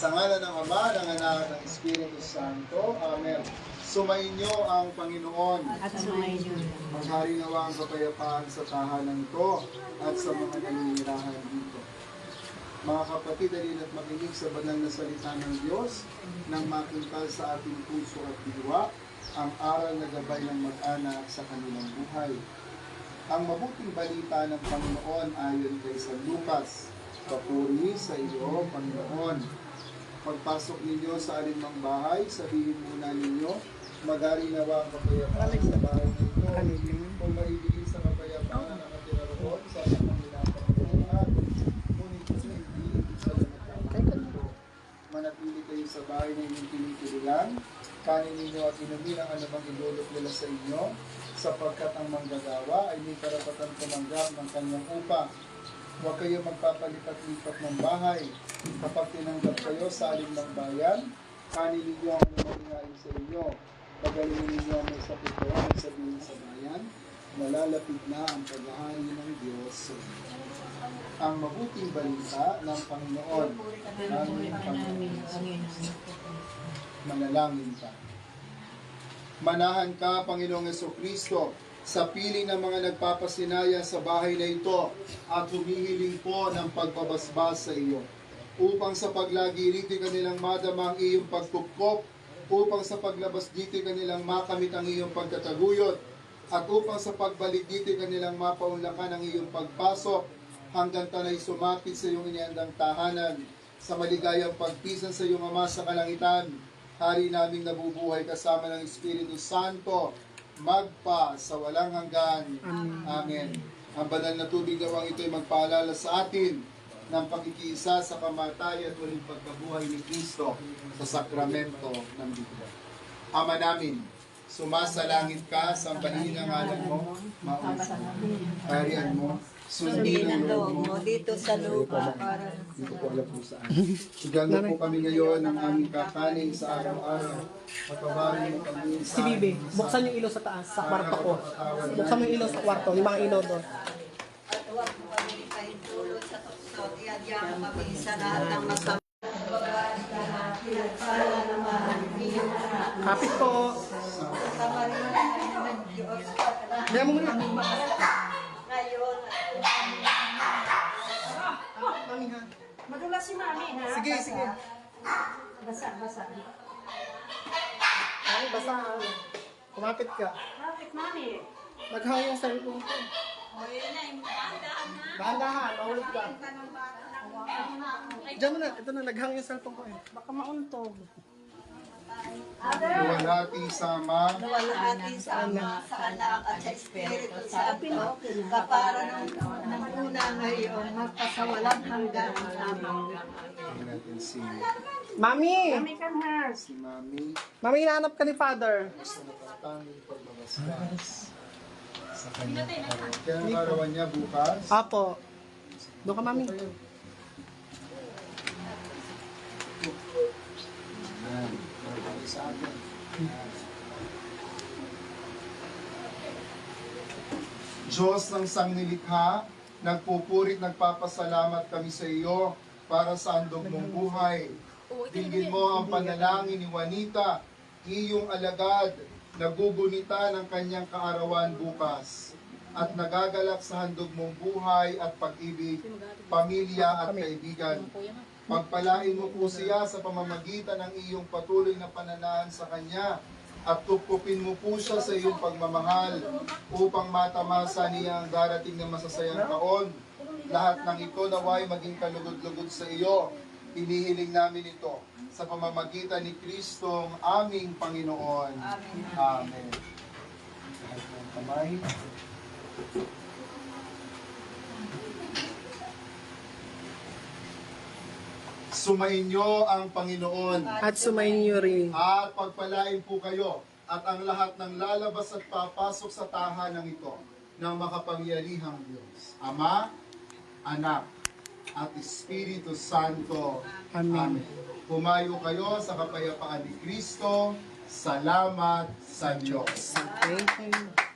Sa ngalan ng Ama, ng Anak, ng Espiritu Santo. Amen. Sumainyo ang Panginoon. At sumayin niyo. Maghari nawa ang kapayapaan sa tahanan ito at sa mga naninirahan dito. Mga kapatid, halin at makinig sa banal na salita ng Diyos nang makintal sa ating puso at diwa ang aral na gabay ng mag-anak sa kanilang buhay. Ang mabuting balita ng Panginoon ayon kay San Lucas. Papuri sa iyo, Panginoon. Pagpasok ninyo sa alinmang bahay, sabihin muna ninyo, magari nawa ang kapayapaan sa bahay nito. Kung maibigin sa kapayapaan na nakatira roon sa kanilang panginoon, ngunit kung hindi sa nagkakaroon. Manatili kayo sa bahay na inyong tinitirilan, kanin ninyo at inumin ang anumang ilulot nila sa inyo, sapagkat ang manggagawa ay may karapatan tumanggap ng kanyang upa. Huwag kayo magpapalipat-lipat ng bahay. Kapag tinanggap kayo sa alin ng bayan, kanin ninyo ang lumalingain sa inyo. Pagalingin ninyo ang may sakit kayo, sabihin sa bayan, malalapit na ang paghahari ng Diyos sa inyo. Ang mabuting balita ng Panginoon. Aming Panginoon. Manalangin ka. Manahan ka, Panginoong Jesucristo, sa piling ng mga nagpapasinaya sa bahay na ito at humihiling po ng pagbabasbas sa iyo. Upang sa paglagi rito kanilang madama ang iyong pagkupkop, upang sa paglabas dito kanilang makamit ang iyong pagkataguyod, at upang sa pagbalik dito kanilang mapaunlakan ang iyong pagpasok, hanggang tanay sumapit sa iyong iniandang tahanan, sa maligayang pagpisan sa iyong Ama sa kalangitan, Hari naming nabubuhay kasama ng Espiritu Santo, magpa sa walang hanggan. Amen. Ang banal na tubig gawang ito ay magpaalala sa atin ng pakikiisa sa kamatayan at uling pagkabuhay ni Kristo sa sakramento ng Biblia. Ama namin, sumasalangit ka, sambahin ang ngalan mo, maunsa mo, kaharian mo, sundin ang loob mo dito sa lupa para hindi ko alam kung saan. Sigang po kami ngayon ng aming kakanin sa araw-araw. Pagpabarin mo kami sa Si Bibi, buksan yung ilaw sa taas, sa kwarto ko. Buksan mo yung ilaw sa kwarto, yung mga ilaw doon. at huwag mo kami kahintulot sa tukso. Iadya mo kami sa lahat ng masama. Pinagpala naman iyong anak. Kapit po. Sa Maria ng Diyos. Kaya mo muna. Ngayon. Mami ha. Madulas si Mami, ha? Sige, Basa. sige. Basa. Mami, basa. Kumapit ka. Bakit, Mami? Naghang yung cellphone ko. Dahan-dahan, mahulog ka. Diyan mo na, ito na, naghang yung cellphone ko eh. Baka mauntog. luwalhati sa Ama, Luwalhati sa Ama, sa Anak at sa Espiritu Santo, kapara ng una ngayon, magpasawalang hanggan. Amen. hindi natin si Mami! Mami kan ha. Mami, Mami, hinahanap ka ni Father. sa natatanging pagbabasbas sa kanyang araw. Kaya ang karawan niya bukas, Apo. Doon ka, Mami. Ayan, marami sa atin. Diyos ng sangnilikha, nagpupurit, nagpapasalamat kami sa iyo para sa handog mong buhay. Dinggin mo ang panalangin ni Juanita, iyong alagad, nagugunita ng kanyang kaarawan bukas at nagagalak sa handog mong buhay at pag-ibig, pamilya at kaibigan. Pagpalain mo po siya sa pamamagitan ng iyong patuloy na pananahan sa kanya at tupupin mo po siya sa iyong pagmamahal upang matamasa niya ang darating na masasayang taon. Lahat ng ito naway maging kalugod-lugod sa iyo. Inihiling namin ito sa pamamagitan ni Kristong aming Panginoon. Amen. Amen. Lahat ng kamay. Sumainyo ang Panginoon At sumayin niyo rin. at pagpalain po kayo at ang lahat ng lalabas at papasok sa tahanan ito ng makapangyarihang Diyos. Ama, Anak, at Espiritu Santo. Amen. Pumayo kayo sa kapayapaan ni Kristo. Salamat sa Diyos. Thank you.